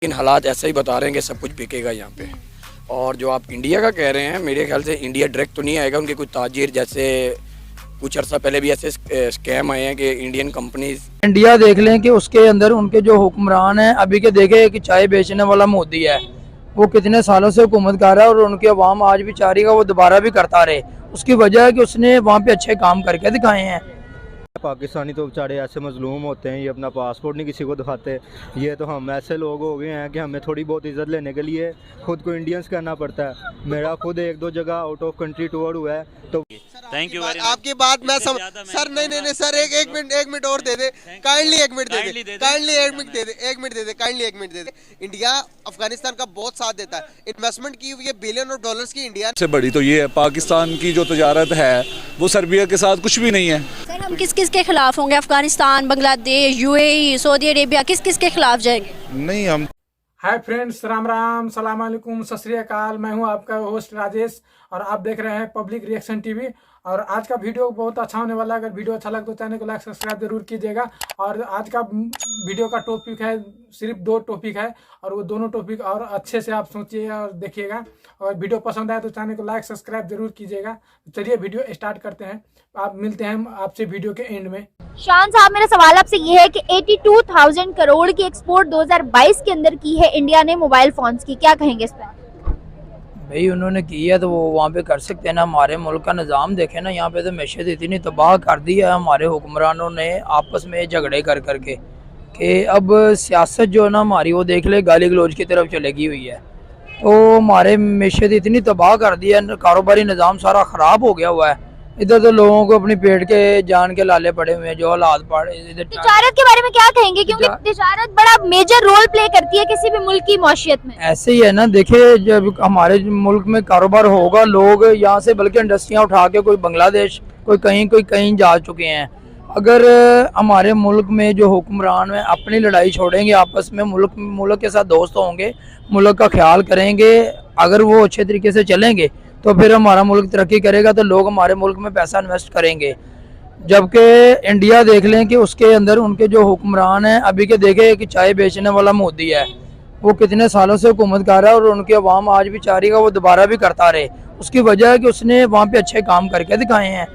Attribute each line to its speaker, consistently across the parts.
Speaker 1: लेकिन हालात ऐसा ही बता रहे हैं कि सब कुछ बिकेगा यहाँ पे। और जो आप इंडिया का कह रहे हैं, मेरे ख्याल से इंडिया डायरेक्ट तो नहीं आएगा। उनके कुछ ताजिर, जैसे कुछ अर्सा पहले भी ऐसे स्कैम आए हैं कि इंडियन कंपनीज
Speaker 2: इंडिया देख लें कि उसके अंदर उनके जो हुक्मरान हैं, अभी के देखे कि चाय बेचने वाला मोदी है, वो कितने सालों से हुकूमत कर रहा है और उनके अवाम आज भी चाह रही है वो दोबारा भी करता रहे। उसकी वजह है कि उसने वहाँ पे अच्छे काम करके दिखाए हैं।
Speaker 3: पाकिस्तानी तो बेचारे ऐसे मजलूम होते हैं, ये अपना पासपोर्ट नहीं किसी को दिखाते। ये तो हम ऐसे लोग हो गए हैं कि हमें थोड़ी बहुत इज़्ज़त लेने के लिए खुद को इंडियंस कहना पड़ता है। मेरा खुद एक दो जगह आउट ऑफ कंट्री टूर हुआ है तो
Speaker 4: थैंक यू वेरी मच।
Speaker 5: आपकी बात मैं सर नहीं सर एक मिनट और दे दे काइंडली, एक मिनट दे दे काइंडली, एक मिनट दे दे। इंडिया अफगानिस्तान का बहुत साथ देता है, इन्वेस्टमेंट की हुई है बिलियन ऑफ डॉलर्स की। इंडिया
Speaker 6: से बड़ी तो ये है, पाकिस्तान की जो तजारत है वो सर्बिया के साथ कुछ भी नहीं है।
Speaker 7: सर हम किस किस के खिलाफ होंगे? Afghanistan, Bangladesh, UAE, Saudi Arabia, किस किस के खिलाफ जाएंगे?
Speaker 6: नहीं, हम
Speaker 8: हाय फ्रेंड्स, राम राम, सलाम अलैकुम, सत श्री अकाल। मैं हूं आपका होस्ट राजेश और आप देख रहे हैं पब्लिक रिएक्शन टीवी। और आज का वीडियो बहुत अच्छा होने वाला है। अगर वीडियो अच्छा लगे तो चैनल को लाइक सब्सक्राइब जरूर कीजिएगा। और आज का वीडियो का टॉपिक है, सिर्फ 2 टॉपिक है और वो दोनों टॉपिक और अच्छे से आप सोचिए और देखिएगा। और वीडियो पसंद आए तो चैनल को लाइक सब्सक्राइब जरूर कीजिएगा। चलिए वीडियो स्टार्ट करते हैं। आप मिलते हैं आपसे वीडियो के एंड में।
Speaker 9: शान साहब, मेरा सवाल आपसे ये है कि 82,000 करोड़ की एक्सपोर्ट 2022 के अंदर की है इंडिया ने मोबाइल फोन्स की, क्या कहेंगे इस पर?
Speaker 2: भाई उन्होंने की है तो वो वहाँ पे कर सकते हैं ना। हमारे मुल्क का निज़ाम देखे ना, यहाँ पे तो मैशत इतनी तबाह कर दी है हमारे हुक्मरानों ने आपस में झगड़े कर करके कि अब सियासत जो है ना हमारी, वो देख ले गाली गलौज की तरफ चलेगी हुई है। तो हमारे मैशत इतनी तबाह कर दी है, कारोबारी निज़ाम सारा ख़राब हो गया हुआ है। इधर तो लोगों को अपनी पेट के जान के लाले पड़े हुए हैं, जो हालात पड़े।
Speaker 9: तिजारत के बारे में क्या कहेंगे, क्योंकि तिजारत बड़ा मेजर रोल प्ले करती है किसी भी मुल्क की मौशियत में।
Speaker 2: ऐसे ही है ना, देखिए जब हमारे मुल्क में कारोबार होगा, लोग यहाँ से बल्कि इंडस्ट्रियाँ उठा के कोई बांग्लादेश, कोई कहीं जा चुके हैं। अगर हमारे मुल्क में जो हुक्मरान हैं अपनी लड़ाई छोड़ेंगे, आपस में मुल्क के साथ दोस्त होंगे, मुल्क का ख्याल करेंगे, अगर वो अच्छे तरीके से चलेंगे तो फिर हमारा मुल्क तरक्की करेगा, तो लोग हमारे मुल्क में पैसा इन्वेस्ट करेंगे। जबकि इंडिया देख लें कि उसके अंदर उनके जो हुक्मरान हैं, अभी के देखे कि चाय बेचने वाला मोदी है, वो कितने सालों से हुकूमत कर रहा है और उनके अवाम आज भी चाह रही है वो दोबारा भी करता रहे। उसकी वजह है कि उसने वहाँ पे अच्छे काम करके दिखाए हैं।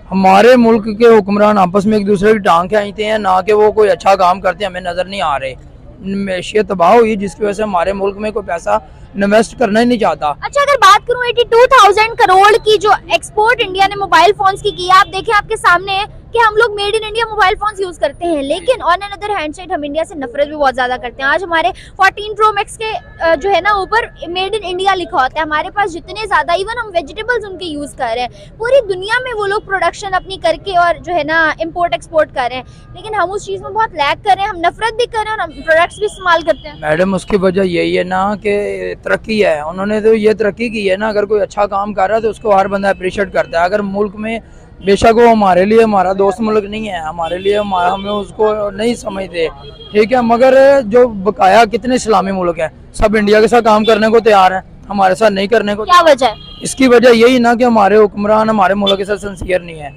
Speaker 2: हमारे मुल्क के हुक्मरान आपस में एक दूसरे की टांग खींचते हैं, ना कि वो कोई अच्छा काम करते हमें नज़र नहीं आ रहे। मैशियत तबाह हुई जिसकी वजह से हमारे मुल्क में कोई पैसा इन्वेस्ट करना ही नहीं चाहता।
Speaker 9: अच्छा, अगर बात करूं 82,000 करोड़ की जो एक्सपोर्ट इंडिया ने मोबाइल फोन्स की आप देखें, आपके सामने है कि हम लोग made in India mobile phones use करते हैं, लेकिन ऑन अनदर हैंड साइड हम इंडिया से नफरत भी बहुत ज्यादा करते हैं। आज हमारे 14 प्रो मैक्स के जो है ना ऊपर मेड इन इंडिया लिखा होता है। हमारे पास जितने ज्यादा, इवन हम वेजिटेबल्स उनके यूज कर रहे हैं, पूरी दुनिया में वो लोग प्रोडक्शन अपनी करके और जो है ना इम्पोर्ट एक्सपोर्ट कर रहे हैं, लेकिन हम उस चीज में बहुत लैग कर रहे हैं। हम नफरत भी कर रहे हैं और हम प्रोडक्ट्स भी इस्तेमाल करते हैं।
Speaker 2: मैडम, उसकी वजह यही है ना कि तरक्की है, उन्होंने तो ये तरक्की की है ना। अगर कोई अच्छा काम कर रहा है तो उसको हर बंदा अप्रिशिएट करता है। अगर मुल्क में बेशक वो हमारे लिए हमारा दोस्त मुल्क नहीं है, हमारे लिए हमें उसको नहीं समझते, ठीक है, मगर जो बकाया कितने इस्लामी मुल्क हैं, सब इंडिया के साथ काम करने को तैयार हैं, हमारे साथ नहीं करने को।
Speaker 9: क्या वजह है?
Speaker 2: इसकी वजह यही ना कि हमारे हुक्मरान हमारे मुल्क के साथ सिंसियर नहीं है।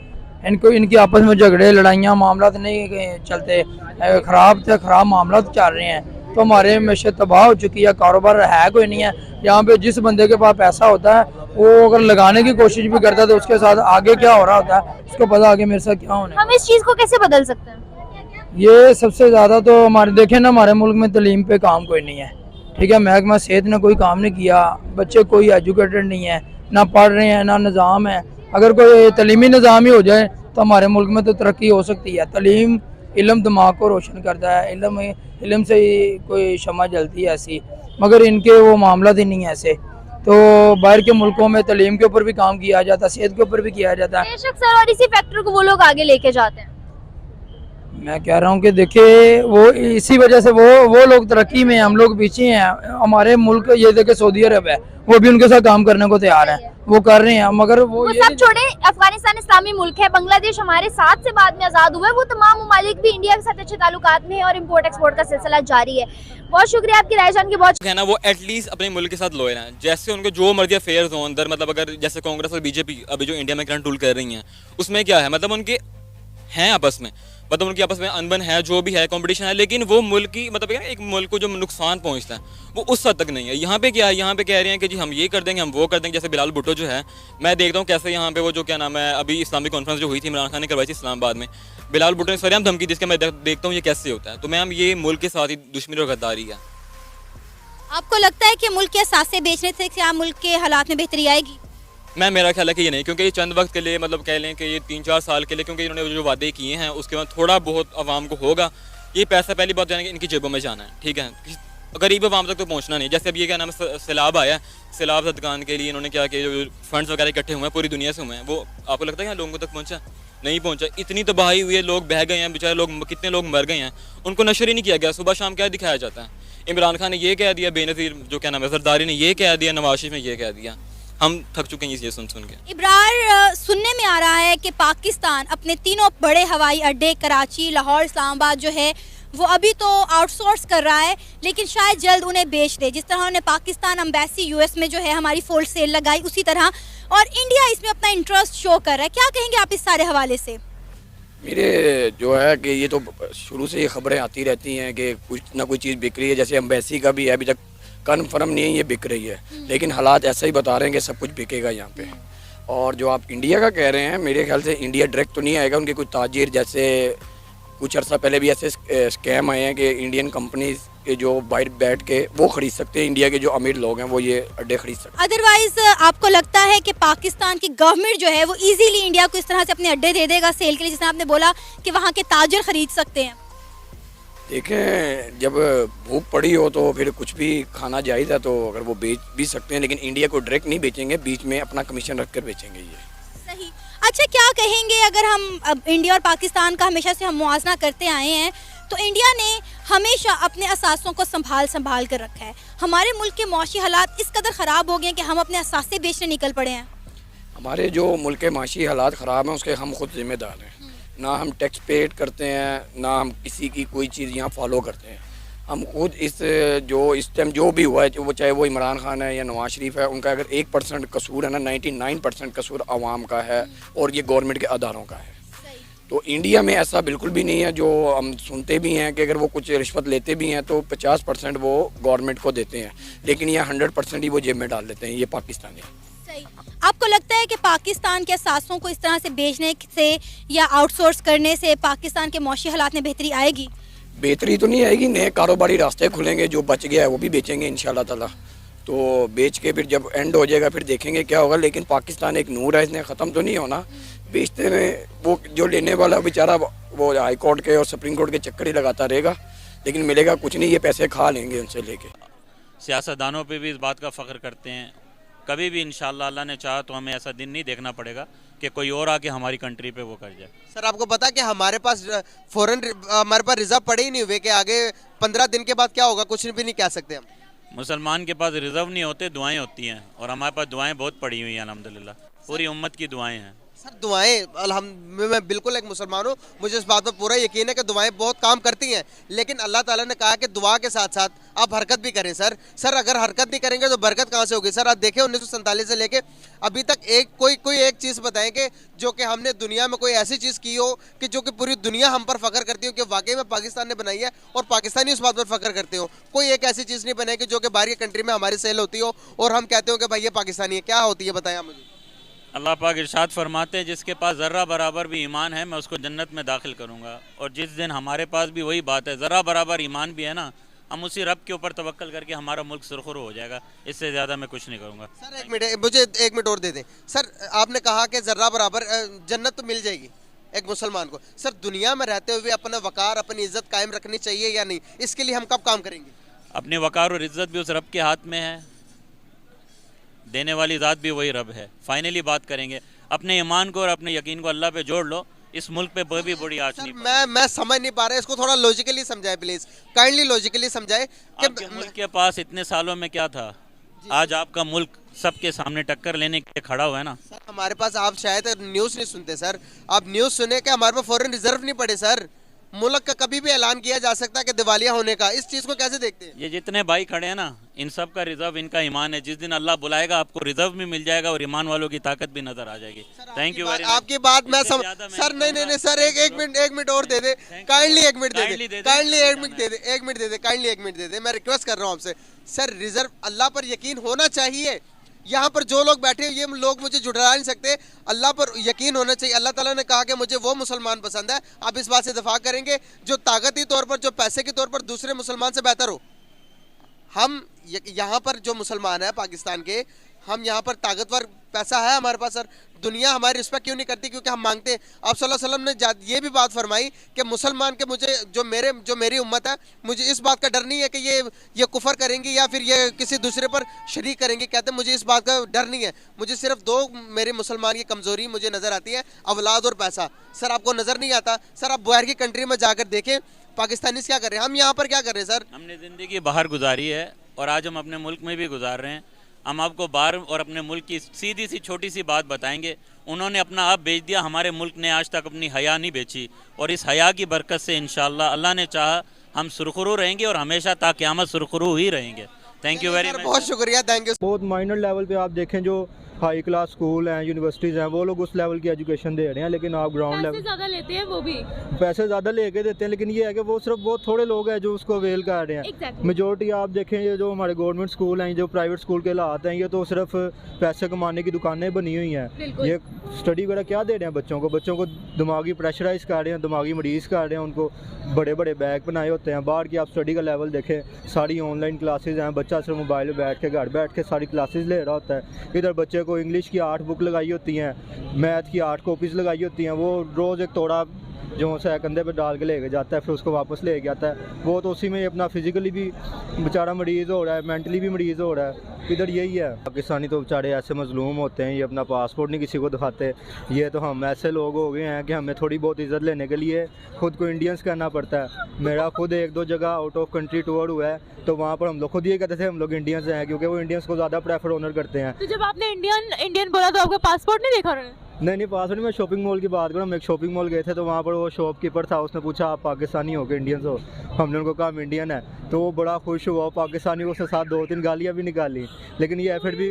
Speaker 2: इनकी आपस में झगड़े लड़ाइयाँ मामला नहीं चलते, खराब मामला चल रहे हैं, तो हमारे मैशत तबाह हो चुकी है। कारोबार है कोई नहीं है यहाँ पे। जिस बंदे के पास पैसा होता है वो अगर लगाने की कोशिश भी करता है तो उसके साथ आगे क्या हो रहा होता है उसको पता, आगे मेरे साथ क्या होने।
Speaker 9: हम इस चीज को कैसे बदल सकते हैं?
Speaker 2: ये सबसे ज्यादा तो हमारे देखें ना, हमारे मुल्क में तालीम पे काम कोई नहीं है, ठीक है। महकमा सेहत ने कोई काम नहीं किया, बच्चे कोई एजुकेटेड नहीं है, ना पढ़ रहे हैं ना निज़ाम है। अगर कोई तलीमी निज़ाम ही हो जाए तो हमारे मुल्क में तो तरक्की हो सकती है। तलीम, इल्म दिमाग को रोशन करता है, इल्म से ही कोई शमा जलती है ऐसी, मगर इनके वो मामला ही नहीं है ऐसे। तो बाहर के मुल्कों में तलीम के ऊपर भी काम किया जाता है, सेहत के ऊपर भी किया जाता है।
Speaker 9: बेशक सर, और इसी फैक्टर को वो लोग आगे लेके जाते हैं।
Speaker 2: मैं कह रहा हूँ कि देखिए वो इसी वजह से वो लोग तरक्की में, हम लोग पीछे हैं। हमारे मुल्क ये देखे सऊदी अरब है, वो भी उनके साथ काम करने को तैयार है, वो कर रहे हैं, मगर वो
Speaker 9: सब छोड़े। अफगानिस्तान इस्लामी मुल्क है, बांग्लादेश हमारे साथ से बाद में आजाद हुआ है, वो तमाम ममालिक भी इंडिया के साथ अच्छे ताल्लुकात में है और इम्पोर्ट एक्सपोर्ट का सिलसिला जारी है। बहुत शुक्रिया आपकी राय जान के। बहुत
Speaker 4: है ना, वो एटलीस्ट अपने मुल्क के साथ लॉयल हैं। जैसे उनको जो मर्जी अफेयर्स हो अंदर, मतलब अगर जैसे कांग्रेस और बीजेपी अभी जो इंडिया में करंट रूल कर रही हैं, उसमें क्या है, मतलब उनके हैं आपस में, मतलब उनकी आपस में अनबन है, जो भी है, कंपटीशन है, लेकिन वो मुल्क की मतलब क्या है, एक मुल्क को जो नुकसान पहुंचता है वो उस हद तक नहीं है। यहाँ पे क्या है, यहाँ पे कह रहे हैं कि जी हम ये कर देंगे, हम वो कर देंगे। जैसे बिलाल भुट्टो जो है, मैं देखता हूँ कैसे यहाँ पे वो जो क्या नाम है, अभी इस्लामिक कॉन्फ्रेंस जो हुई थी इमरान खान ने करवाई थी इस्लामाबाद में, बिलाल भुट्टो ने सरेआम धमकी, जिसका मैं देखता हूँ ये कैसे होता है। तो मैम ये मुल्क के साथ ही दुश्मनी और गद्दारी है।
Speaker 7: आपको लगता है कि मुल्क के असासे बेचने से क्या मुल्क के हालात में बेहतरी आएगी?
Speaker 4: मेरा ख्याल है कि ये नहीं, क्योंकि ये चंद वक्त के लिए, मतलब कह लें कि ये 3-4 साल के लिए, क्योंकि इन्होंने जो वादे किए हैं उसके बाद थोड़ा बहुत आवाम को होगा। ये पैसा पहली बात जाने कि इनकी जेबों में जाना है, ठीक है, गरीब आवाम तक तो पहुंचना नहीं। जैसे अब ये क्या नाम है, सैलाब आया, सैलाब सदकान के लिए इन्होंने क्या किया, जो फंड्स वगैरह इकट्ठे हुए हैं पूरी दुनिया से हुए हैं, वो आपको लगता है कि लोगों तक पहुँचा? नहीं पहुँचा। इतनी तबाही हुई है, लोग बह गए हैं बेचारे, लोग कितने लोग मर गए हैं, उनको नशर ही नहीं किया गया। सुबह शाम क्या दिखाया जाता है? इमरान खान ने ये कह दिया, बेनज़ीर जो क्या नाम है जरदारी ने ये कह दिया, नवाज शरीफ ने ये कह दिया। हम थक चुके हैं ये सुन के।
Speaker 7: इब्रार, सुनने में आ रहा है कि पाकिस्तान अपने तीनों बड़े हवाई अड्डे कराची, लाहौर, इस्लामाबाद जो है वो अभी तो आउटसोर्स कर रहा है, लेकिन शायद जल्द उन्हें बेच दे। जिस तरह उन्होंने पाकिस्तान एम्बेसी यूएस में जो है हमारी फोल्ड सेल लगाई, उसी तरह और इंडिया इसमें अपना इंटरेस्ट शो कर रहा है। क्या कहेंगे आप इस सारे हवाले से?
Speaker 1: मेरे जो है कि ये तो शुरू से ये खबरें आती रहती हैं कि कुछ ना कोई चीज़ बिक रही है। जैसे एम्बेसी का भी है, अभी तक कन्फर्म नहीं है ये बिक रही है, लेकिन हालात ऐसा ही बता रहे हैं कि सब कुछ बिकेगा यहाँ पे। और जो आप इंडिया का कह रहे हैं, मेरे ख्याल से इंडिया डायरेक्ट तो नहीं आएगा। उनके कुछ ताजिर, जैसे कुछ अर्सा पहले भी ऐसे स्कैम आए हैं कि इंडियन कंपनीज के जो बाहर बैठ के वो खरीद सकते हैं, इंडिया के जो अमीर लोग हैं वो ये अड्डे खरीद सकते हैं।
Speaker 7: अदरवाइज आपको लगता है कि पाकिस्तान की गवर्नमेंट जो है वो इजीली इंडिया को इस तरह से अपने अड्डे दे देगा सेल के लिए, जिसने आपने बोला कि वहाँ के ताजिर खरीद सकते हैं?
Speaker 1: देखें, जब भूख पड़ी हो तो फिर कुछ भी खाना जायज़ है, तो अगर वो बेच भी सकते हैं, लेकिन इंडिया को डायरेक्ट नहीं बेचेंगे, बीच में अपना कमीशन रख कर बेचेंगे ये।
Speaker 7: सही। अच्छा, क्या कहेंगे, अगर हम अब इंडिया और पाकिस्तान का हमेशा से हम मुआवजा करते आए हैं, तो इंडिया ने हमेशा अपने असासों को संभाल कर रखा है। हमारे मुल्क के मौशी हालात इस कदर ख़राब हो गए कि हम अपने असासे बेचने निकल पड़े हैं।
Speaker 1: हमारे जो मुल्क के माशी हालात ख़राब हैं उसके हम खुद जिम्मेदार हैं। ना हम टैक्स पेड करते हैं, ना हम किसी की कोई चीज़ यहाँ फॉलो करते हैं। हम खुद इस टाइम जो भी हुआ है, वो चाहे वो इमरान खान है या नवाज शरीफ है, उनका अगर 1% कसूर है ना, 99% कसूर आवाम का है और ये गवर्नमेंट के अदारों का है। तो इंडिया में ऐसा बिल्कुल भी नहीं है। जो हम सुनते भी हैं कि अगर वो कुछ रिश्वत लेते भी हैं तो 50% वो गवर्नमेंट को देते हैं, लेकिन ये 100% ही वो जेब में डाल देते हैं, ये पाकिस्तानी।
Speaker 7: सही। आपको लगता है कि पाकिस्तान के असासों को इस तरह से बेचने से या आउटसोर्स करने से पाकिस्तान के मौशी हालात में बेहतरी आएगी?
Speaker 1: बेहतरी तो नहीं आएगी, नए कारोबारी रास्ते खुलेंगे, जो बच गया है वो भी बेचेंगे इंशाल्लाह ताला। तो बेच के फिर जब एंड हो जाएगा फिर देखेंगे क्या होगा। लेकिन पाकिस्तान एक नूर है, इसने ख़त्म तो नहीं होना। बेचते में वो जो लेने वाला बेचारा वो हाई कोर्ट के और सुप्रीम कोर्ट के चक्कर ही लगाता रहेगा, लेकिन मिलेगा कुछ नहीं, ये पैसे खा लेंगे उनसे लेके।
Speaker 10: सियासतदानों पे भी इस बात का फ़ख्र करते हैं। कभी भी इंशाअल्लाह अल्लाह ने चाहा तो हमें ऐसा दिन नहीं देखना पड़ेगा कि कोई और आके हमारी कंट्री पे वो कर जाए।
Speaker 5: सर, आपको पता कि हमारे पास फॉरेन हमारे पास रिजर्व पड़े ही नहीं हुए कि आगे 15 दिन के बाद क्या होगा, कुछ भी नहीं कह सकते हम।
Speaker 10: मुसलमान के पास रिजर्व नहीं होते, दुआएं होती हैं, और हमारे पास दुआएं बहुत पड़ी हुई हैं अल्हम्दुलिल्लाह, पूरी उम्मत की दुआएं हैं।
Speaker 5: सर, दुआएं मैं बिल्कुल एक मुसलमान हूँ, मुझे इस बात पर पूरा यकीन है कि दुआएं बहुत काम करती हैं, लेकिन अल्लाह ताला ने कहा कि दुआ के साथ साथ आप हरकत भी करें। सर अगर हरकत नहीं करेंगे तो बरकत कहाँ से होगी? सर, आप देखें 1947 से लेके अभी तक कोई एक चीज़ बताएं कि जो कि हमने दुनिया में कोई ऐसी चीज़ की हो कि जो कि पूरी दुनिया हम पर फ़ख्र करती हो कि वाकई में पाकिस्तान ने बनाई है और पाकिस्तानी उस बात पर फ़ख्र करते हो। कोई एक ऐसी चीज़ नहीं बनाई कि जो कि बाहर की कंट्री में हमारी सेल होती हो और हम कहते हो कि भाई ये पाकिस्तानी है। क्या होती है बताएं मुझे।
Speaker 10: अल्लाह पाक इरशाद फरमाते हैं, जिसके पास ज़र्रा बराबर भी ईमान है मैं उसको जन्नत में दाखिल करूँगा। और जिस दिन हमारे पास भी वही बात है, ज़र्रा बराबर ईमान भी है ना, हम उसी रब के ऊपर तवक्कल करके हमारा मुल्क सुरखुरू हो जाएगा। इससे ज़्यादा मैं कुछ नहीं करूँगा।
Speaker 5: सर, एक मिनट, मुझे 1 मिनट और दे दें। सर, आपने कहा कि ज़र्रा बराबर जन्नत तो मिल जाएगी एक मुसलमान को। सर, दुनिया में रहते हुए अपना वक़ार, अपनी इज़्ज़त कायम रखनी चाहिए या नहीं? इसके लिए हम कब काम करेंगे?
Speaker 10: अपने वक़ार और इज़्ज़त भी उस रब के हाथ में है, देने वाली ज़ात भी वही रब है। फाइनली बात करेंगे, अपने ईमान को और अपने यकीन को अल्लाह पे जोड़ लो, इस मुल्क पे कोई भी बड़ी आँच नहीं।
Speaker 5: मैं समझ नहीं पा रहा, इसको थोड़ा लॉजिकली समझाए प्लीज, काइंडली लॉजिकली समझाए कि
Speaker 10: आपके मुल्क के पास इतने सालों में क्या था? आज आपका मुल्क सबके सामने टक्कर लेने के लिए खड़ा हुआ है ना।
Speaker 5: सर, हमारे पास, आप शायद न्यूज़ नहीं सुनते सर, आप न्यूज़ सुने कि हमारे पास फॉरेन रिजर्व नहीं पड़े। सर, मुल्क का कभी भी ऐलान किया जा सकता है कि दिवालिया होने का, इस चीज़ को कैसे देखते हैं?
Speaker 10: ये जितने भाई खड़े हैं ना, इन सब का रिजर्व इनका ईमान है। जिस दिन अल्लाह बुलाएगा आपको रिजर्व भी मिल जाएगा और ईमान वालों की ताकत भी नजर आ जाएगी। Thank you very much.
Speaker 5: आपकी बात मैं समझ सर नहीं सर एक मिनट और दे दे काइंडली, एक मिनट दे दे काइंडली, एक मिनट दे दे, एक मिनट दे दे काइंडली, एक मिनट दे दे। मैं रिक्वेस्ट कर रहा हूँ आपसे सर, रिजर्व अल्लाह पर यकीन होना चाहिए। यहाँ पर जो लोग बैठे ये लोग मुझे जुटला नहीं सकते, अल्लाह पर यकीन होना चाहिए। अल्लाह ताला ने कहा कि मुझे वो मुसलमान पसंद है। आप इस बात से दफा करेंगे जो ताकती तौर पर, जो पैसे के तौर पर दूसरे मुसलमान से बेहतर हो। हम यहाँ पर जो मुसलमान है पाकिस्तान के, हम यहाँ पर ताकतवर पैसा है हमारे पास सर, दुनिया हमारी रिस्पेक्ट क्यों नहीं करती? क्योंकि हम मांगते हैं। आप सल्लल्लाहु अलैहि वसल्लम ने ये भी बात फरमाई कि मुसलमान के मुझे जो मेरी उम्मत है, मुझे इस बात का डर नहीं है कि ये कुफर करेंगी या फिर ये किसी दूसरे पर शरीक करेंगे। कहते हैं मुझे इस बात का डर नहीं है, मुझे सिर्फ दो मेरे मुसलमान की कमज़ोरी मुझे नज़र आती है, औलाद और पैसा। सर आपको नज़र नहीं आता? सर आप बाहर की कंट्री में जाकर देखें पाकिस्तानी क्या कर रहे हैं, हम यहाँ पर क्या कर रहे हैं सर?
Speaker 10: हमने ज़िंदगी बाहर गुजारी है और आज हम अपने मुल्क में भी गुजार रहे हैं। हम आपको बाहर और अपने मुल्क की सीधी सी छोटी सी बात बताएंगे। उन्होंने अपना आप बेच दिया, हमारे मुल्क ने आज तक अपनी हया नहीं बेची, और इस हया की बरकत से इंशाअल्लाह अल्लाह ने चाहा हम सुरखरू रहेंगे और हमेशा ता क़यामत सुरखरू ही रहेंगे। Thank you very much.
Speaker 5: बहुत शुक्रिया, थैंक यू।
Speaker 3: बहुत माइनर लेवल पे आप देखें जो हाई क्लास स्कूल हैं, यूनिवर्सिटीज़ हैं, वो लोग उस लेवल की एजुकेशन दे रहे हैं, लेकिन आप ग्राउंड लेवल
Speaker 9: ज़्यादा लेते हैं, वो भी
Speaker 3: पैसे ज़्यादा लेके देते हैं, लेकिन ये है कि वो सिर्फ बहुत थोड़े लोग हैं जो उसको अवेल कर रहे हैं। मेजोरिटी आप देखें ये जो हमारे गवर्नमेंट स्कूल हैं, जो प्राइवेट स्कूल के हालात हैं, ये तो सिर्फ पैसे कमाने की दुकानें बनी हुई हैं। ये स्टडी वगैरह क्या दे रहे हैं बच्चों को दिमागी प्रेशराइज कर रहे हैं, दिमागी मरीज़ कर रहे हैं, उनको बड़े बड़े बैग बनाए होते हैं। बाहर की आप स्टडी का लेवल देखें, सारी ऑनलाइन क्लासेज हैं, बच्चा सिर्फ मोबाइल में बैठ के घर बैठ के सारी क्लासेज ले रहा होता है। इधर बच्चे को इंग्लिश की 8 बुक लगाई होती हैं, मैथ की 8 कॉपीज़ लगाई होती हैं, वो रोज़ एक तोड़ा जो है कंधे पे डाल के लेके जाता है, फिर उसको वापस ले आता है। वो तो उसी में अपना फिजिकली भी बेचारा मरीज़ हो रहा है, मेंटली भी मरीज़ हो रहा है। इधर यही है, पाकिस्तानी तो बेचारे ऐसे मजलूम होते हैं, ये अपना पासपोर्ट नहीं किसी को दिखाते। ये तो हम ऐसे लोग हो गए हैं कि हमें थोड़ी बहुत इज़्ज़त लेने के लिए ख़ुद को इंडियंस कहना पड़ता है। मेरा खुद 1-2 जगह आउट ऑफ कंट्री टूर हुआ है, तो वहाँ पर हम लोग खुद ये कहते थे हम लोग इंडियंस हैं, क्योंकि वो इंडियंस को ज़्यादा प्रेफर ऑनर करते हैं।
Speaker 9: तो जब आपने इंडियन बोला तो आपका पासपोर्ट नहीं देखा उन्होंने?
Speaker 3: नहीं पासपोर्ट, मैं शॉपिंग मॉल की बात करूँ। हम एक शॉपिंग मॉल गए थे, तो वहाँ पर वो शॉपकीपर था, उसने पूछा आप पाकिस्तानी हो कि इंडियंस हो? हमने उनको कहा हम इंडियन है, तो वो बड़ा खुश हुआ। पाकिस्तानी को उसके साथ 2-3 गालियाँ भी निकाली, लेकिन ये फिर भी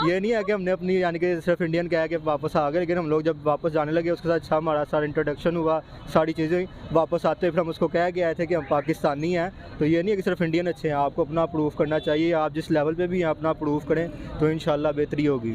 Speaker 3: ये नहीं है कि हमने अपनी यानी कि सिर्फ इंडियन कह के वापस आ गए। लेकिन हम लोग जब वापस जाने लगे उसके साथ अच्छा हमारा सारा इंट्रोडक्शन हुआ, सारी चीज़ें। वापस आते फिर हम उसको कह के आए थे कि हम पाकिस्तानी हैं। तो ये नहीं है कि सिर्फ इंडियन अच्छे हैं, आपको अपना प्रूफ करना चाहिए। आप जिस लेवल पे भी हैं अपना प्रूफ करें, तो इंशाल्लाह बेहतरी होगी।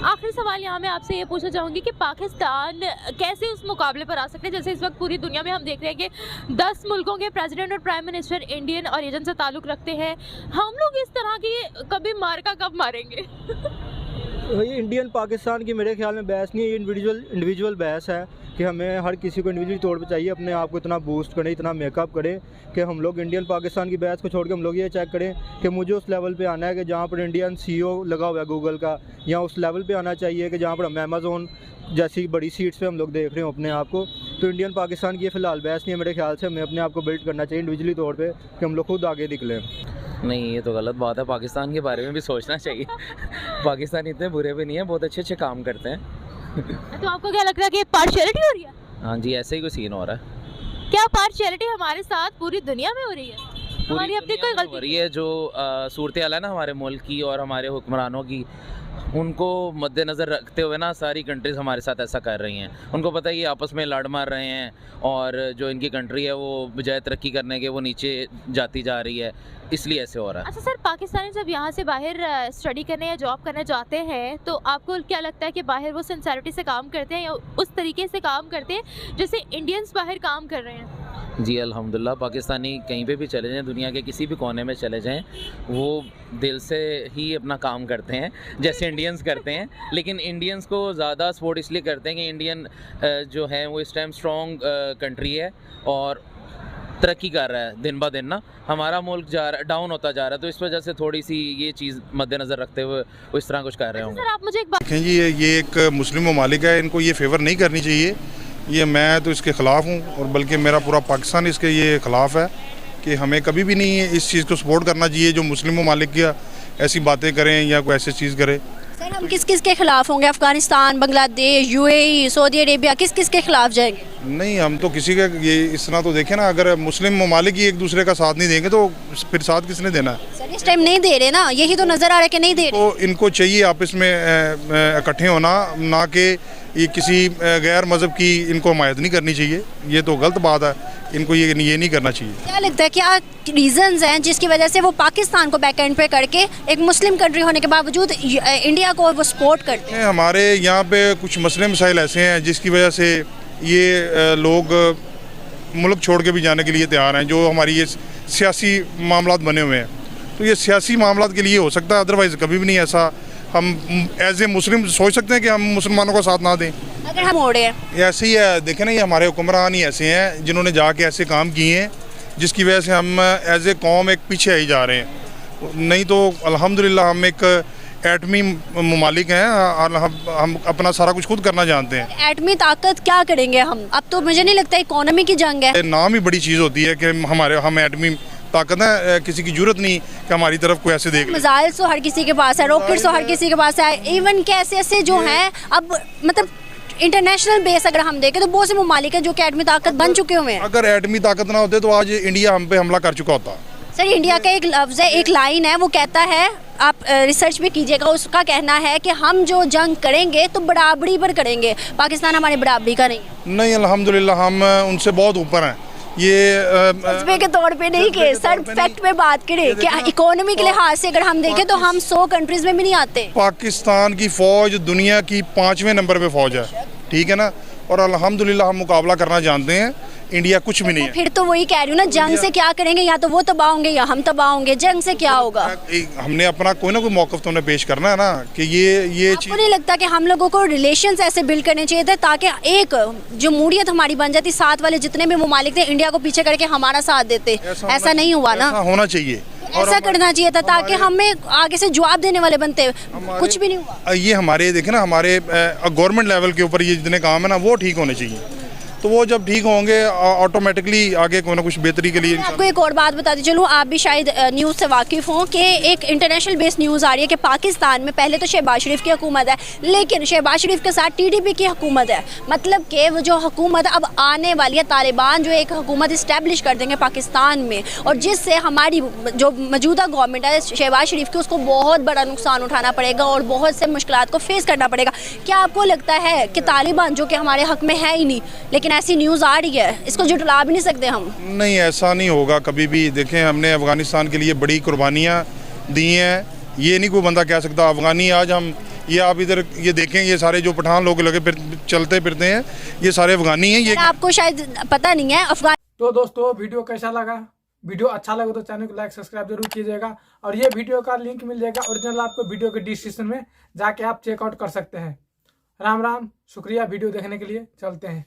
Speaker 9: आखिरी सवाल यहाँ मैं आपसे ये पूछना चाहूँगी कि पाकिस्तान कैसे उस मुकाबले पर आ सकते हैं? जैसे इस वक्त पूरी दुनिया में हम देख रहे हैं कि 10 मुल्कों के प्रेसिडेंट और प्राइम मिनिस्टर इंडियन ओरिजिन से ताल्लुक़ रखते हैं। हम लोग इस तरह की कभी मार्का कब मारेंगे?
Speaker 3: ये इंडियन पाकिस्तान की मेरे ख्याल में बहस नहीं है, ये इंडिविजुअल बहस है कि हमें हर किसी को इंडिविजुअल तौर पे चाहिए अपने आप को इतना बूस्ट करें, इतना मेकअप करें कि हम लोग इंडियन पाकिस्तान की बहस को छोड़ के हम लोग ये चेक करें कि मुझे उस लेवल पे आना है कि जहाँ पर इंडियन CEO लगा हुआ है गूगल का, या उस लेवल पे आना चाहिए कि जहाँ पर हम अमेज़ोन जैसी बड़ी सीट्स पे हम लोग देख रहे हो अपने आप को। तो इंडियन पाकिस्तान की ये फ़िलहाल बहस नहीं है मेरे ख्याल से। हमें अपने आप को बिल्ड करना चाहिए इंडिविजुअली तौर पर कि हम लोग खुद आगे निकलें।
Speaker 11: नहीं, ये तो गलत बात है, पाकिस्तान के बारे में भी सोचना चाहिए। पाकिस्तान इतने बुरे भी नहीं है, बहुत अच्छे काम करते हैं।
Speaker 9: तो आपको क्या लग रहा है कि पार्शियलिटी हो रही है?
Speaker 11: हाँ जी, ऐसे ही कोई सीन हो रहा है।
Speaker 9: क्या पार्शियलिटी हमारे साथ पूरी दुनिया में हो रही है? हमारी अपनी कोई गलती
Speaker 11: हो रही है? जो सूरत हाल है ना हमारे मुल्क की और हमारे हुक्मरानों की, उनको मद्देनज़र रखते हुए ना सारी कंट्रीज़ हमारे साथ ऐसा कर रही हैं। उनको पता है ये आपस में लड़ मार रहे हैं और जो इनकी कंट्री है वो बजाय तरक्की करने के वो नीचे जाती जा रही है, इसलिए ऐसे हो रहा है।
Speaker 9: अच्छा सर, पाकिस्तानी जब यहाँ से बाहर स्टडी करने या जॉब करने जाते हैं तो आपको क्या लगता है कि बाहर वो सिंसेरिटी से काम करते हैं या उस तरीके से काम करते हैं जैसे इंडियंस बाहर काम कर रहे हैं?
Speaker 11: जी अल्हम्दुलिल्लाह, पाकिस्तानी कहीं पे भी चले जाएं, दुनिया के किसी भी कोने में चले जाएं, वो दिल से ही अपना काम करते हैं जैसे इंडियंस करते हैं। लेकिन इंडियंस को ज़्यादा सपोर्ट इसलिए करते हैं कि इंडियन जो है वो इस टाइम स्ट्रॉन्ग कंट्री है और तरक्की कर रहा है दिन ब दिन ना। हमारा मुल्क डाउन होता जा रहा है, तो इस वजह से थोड़ी सी ये चीज़ मद्देनज़र रखते हुए वो इस तरह कुछ कर रहे होंगे।
Speaker 9: सर आप मुझे एक बात
Speaker 12: देखें जी, ये एक मुस्लिम ममालिक है, इनको ये फेवर नहीं करनी चाहिए। ये मैं तो इसके ख़िलाफ़ हूँ और बल्कि मेरा पूरा पाकिस्तान इसके ये ख़िलाफ़ है कि हमें कभी भी नहीं इस चीज़ को सपोर्ट करना चाहिए जो मुस्लिम ममालिक की ऐसी बातें करें या कोई ऐसी चीज़ करे।
Speaker 7: सर हम किस किस के खिलाफ होंगे? Afghanistan, Bangladesh, UAE, Saudi Arabia, किस किस के खिलाफ जाएंगे?
Speaker 12: नहीं, हम तो किसी का ये इस तरह तो देखें ना, अगर मुस्लिम ममालिक ही एक दूसरे का साथ नहीं देंगे तो फिर साथ किसने देना है?
Speaker 7: इस टाइम नहीं दे रहे ना, यही तो नजर आ रहा है कि नहीं दे रहे।
Speaker 12: तो इनको चाहिए आपस में इकट्ठे होना, ना कि ये किसी गैर मज़हब की इनको हमायत नहीं करनी चाहिए। ये तो गलत बात है, इनको ये नहीं करना चाहिए।
Speaker 7: क्या लगता है क्या रीजंस हैं जिसकी वजह से वो पाकिस्तान को बैक एंड पे करके एक मुस्लिम कंट्री होने के बावजूद इंडिया को वो सपोर्ट करते हैं?
Speaker 12: हमारे यहाँ पे कुछ मसले मसाइल ऐसे हैं जिसकी वजह से ये लोग मुल्क छोड़ के भी जाने के लिए तैयार हैं। जो हमारी ये सियासी मामलात बने हुए हैं, तो ये सियासी मामलात के लिए हो सकता है, अदरवाइज़ कभी भी नहीं ऐसा हम एज ए मुस्लिम सोच सकते हैं कि हम मुसलमानों का साथ ना दें।
Speaker 7: अगर हम मोड़े हैं
Speaker 12: ऐसे ही है, देखें ना, ये हमारे हुक्मरान ही ऐसे हैं जिन्होंने जाके ऐसे काम किए हैं जिसकी वजह से हम एज ए कौम एक पीछे ही जा रहे हैं। नहीं तो अल्हम्दुलिल्लाह हम एक एटमी ममालिक हैं और हम अपना सारा कुछ खुद करना जानते हैं।
Speaker 7: एटमी ताकत क्या करेंगे हम? अब तो मुझे नहीं लगता इकोनॉमी की जंग है।
Speaker 12: नाम ही बड़ी चीज़ होती है कि हम एटमी ताकत है, किसी की जरूरत नहीं कि हमारी तरफ कोई ऐसे देख।
Speaker 7: मिसाइल तो हर किसी के पास है, रॉकेट तो हर किसी के पास है, इवन के ऐसे जो हैं अब मतलब इंटरनेशनल बेस अगर हम देखें तो बहुत से ममालिक हैं जो कि एटमी ताकत बन चुके हुए हैं।
Speaker 12: अगर एटमी ताकत ना होते तो आज इंडिया हम पे हमला कर चुका होता।
Speaker 7: सर, इंडिया का एक लफ्ज़ है, एक लाइन है, वो कहता है, आप रिसर्च भी कीजिएगा, उसका कहना है कि हम जो जंग करेंगे तो बराबरी पर करेंगे। पाकिस्तान हमारी बराबरी का नहीं है।
Speaker 12: नहीं, अल्हम्दुलिल्लाह हम उनसे बहुत ऊपर हैं। ये
Speaker 7: जज्बे के तौर पे नहीं के सर, फैक्ट में बात करें कि इकोनॉमी के लिहाज से अगर हम देखें तो हम 100 कंट्रीज में भी नहीं आते।
Speaker 12: पाकिस्तान की फ़ौज दुनिया की 5वें नंबर पे फ़ौज है, ठीक है ना, और अल्हम्दुलिल्लाह हम मुकाबला करना जानते हैं। इंडिया कुछ भी नहीं है।
Speaker 7: फिर तो वही कह रही हूँ ना, जंग से क्या करेंगे? या तो वो तबाह होंगे या हम तबाह होंगे। जंग से क्या होगा?
Speaker 12: हमने अपना कोई ना कोई मौक़िफ़ तो उन्हें पेश करना है ना कि ये
Speaker 7: आपको नहीं लगता कि हम लोगों को रिलेशंस ऐसे बिल्ड करने चाहिए थे ताकि एक जमहूरियत हमारी बन जाती, साथ वाले जितने भी ममालिक थे इंडिया को पीछे करके हमारा साथ देते? ऐसा नहीं हुआ ना,
Speaker 12: ऐसा होना चाहिए,
Speaker 7: ऐसा करना चाहिए था ताकि हमें आगे से जवाब देने वाले बनते। कुछ भी नहीं हुआ।
Speaker 12: ये हमारे देखे ना, हमारे गवर्नमेंट लेवल के ऊपर ये जितने काम है ना वो ठीक होने चाहिए, तो वो जब ठीक होंगे ऑटोमेटिकली आगे कोई ना कुछ बेहतरी के लिए।
Speaker 7: आपको एक और बात बताती चलूँ, आप भी शायद न्यूज़ से वाकिफ़ हों कि एक इंटरनेशनल बेस न्यूज़ आ रही है कि पाकिस्तान में पहले तो शहबाज शरीफ की हुकूमत है, लेकिन शहबाज शरीफ के साथ TDP की हुकूमत है। मतलब कि वो जो हुकूमत अब आने वाली है, तालिबान जो एक हुकूमत इस्टेब्लिश कर देंगे पाकिस्तान में, और जिससे हमारी जो मौजूदा गवर्नमेंट है शहबाज शरीफ की, उसको बहुत बड़ा नुकसान उठाना पड़ेगा और बहुत से मुश्किलात को फेस करना पड़ेगा। क्या आपको लगता है कि तालिबान जो कि हमारे हक में है ही नहीं, लेकिन ऐसी न्यूज़ आ रही है, इसको जुटला भी नहीं सकते हम?
Speaker 12: नहीं, ऐसा नहीं होगा कभी भी। देखें, हमने अफ़गानिस्तान के लिए बड़ी कुर्बानियाँ दी हैं, ये नहीं कोई बंदा कह सकता अफ़गानी। आज हम ये आप इधर ये देखें, ये सारे जो पठान लोग लगे चलते फिरते हैं, ये सारे अफ़गानी हैं। ये
Speaker 7: आपको शायद पता नहीं है अफ़गान।
Speaker 8: तो दोस्तों, वीडियो कैसा लगा? वीडियो अच्छा लगा तो चैनल को लाइक सब्सक्राइब जरूर कीजिएगा, और ये वीडियो का लिंक मिल जाएगा ओरिजिनल आपको वीडियो के डिस्क्रिप्शन में, जाके आप चेकआउट कर सकते हैं। राम राम, शुक्रिया वीडियो देखने के लिए। चलते हैं।